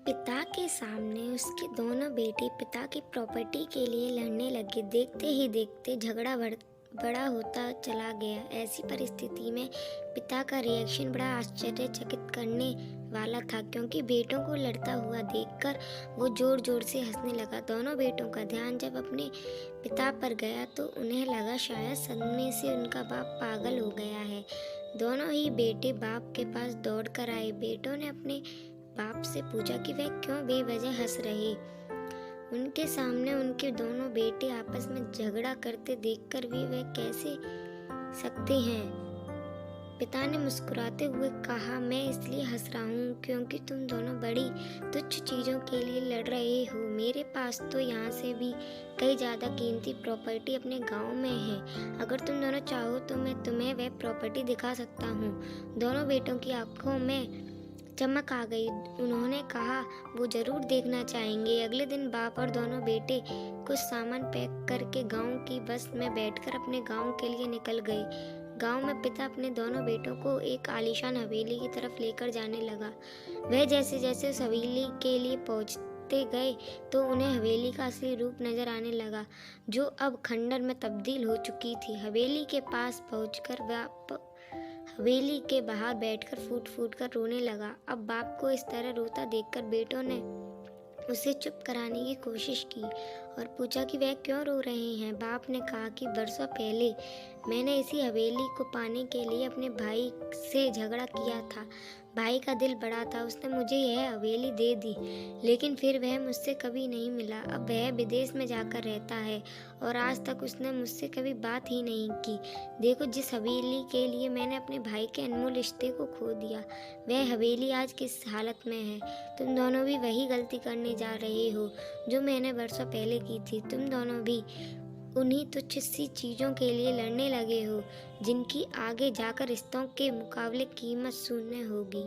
पिता के सामने उसके दोनों बेटे पिता की प्रॉपर्टी के लिए लड़ने लगे। देखते ही देखते झगड़ा बड़ा होता चला गया। ऐसी परिस्थिति में पिता का रिएक्शन बड़ा आश्चर्यचकित करने वाला था, क्योंकि बेटों को लड़ता हुआ देखकर वो जोर जोर से हंसने लगा। दोनों बेटों का ध्यान जब अपने पिता पर गया तो उन्हें लगा शायद सदमे से उनका बाप पागल हो गया है। दोनों ही बेटे बाप के पास दौड़ कर आए। बेटों ने अपने बाप से पूछा कि वह क्यों बेवजह हंस रहे। उनके सामने उनके दोनों बेटे आपस में झगड़ा करते देखकर भी वह कैसे सकते हैं। पिता ने मुस्कुराते हुए कहा, मैं इसलिए हंस रहा हूँ क्योंकि तुम दोनों बड़ी तुच्छ चीज़ों के लिए लड़ रहे हो। मेरे पास तो यहाँ से भी कई ज़्यादा कीमती प्रॉपर्टी अपने गांव में है। अगर तुम दोनों चाहो तो मैं तुम्हें वह प्रॉपर्टी दिखा सकता हूँ। दोनों बेटों की आंखों में चमक आ गई। उन्होंने कहा वो जरूर देखना चाहेंगे। अगले दिन बाप और दोनों बेटे कुछ सामान पैक करके गांव की बस में बैठकर अपने गांव के लिए निकल गए। गांव में पिता अपने दोनों बेटों को एक आलीशान हवेली की तरफ लेकर जाने लगा। वह जैसे जैसे उस हवेली के लिए पहुंचते गए तो उन्हें हवेली का असली रूप नजर आने लगा, जो अब खंडर में तब्दील हो चुकी थी। हवेली के पास पहुंचकर बाप हवेली के बाहर बैठकर फूट फूट कर रोने लगा। अब बाप को इस तरह रोता देखकर बेटों ने उसे चुप कराने की कोशिश की और पूछा कि वह क्यों रो रहे हैं। बाप ने कहा कि बरसों पहले मैंने इसी हवेली को पाने के लिए अपने भाई से झगड़ा किया था। भाई का दिल बड़ा था, उसने मुझे यह हवेली दे दी, लेकिन फिर वह मुझसे कभी नहीं मिला। अब वह विदेश में जाकर रहता है और आज तक उसने मुझसे कभी बात ही नहीं की। देखो, जिस हवेली के लिए मैंने अपने भाई के अनमोल रिश्ते को खो दिया, वह हवेली आज किस हालत में है। तुम दोनों भी वही गलती करने जा रहे हो जो मैंने बरसों पहले की थी। तुम दोनों भी उन्हीं तुच्छ सी चीज़ों के लिए लड़ने लगे हो जिनकी आगे जाकर रिश्तों के मुकाबले कीमत शून्य होगी।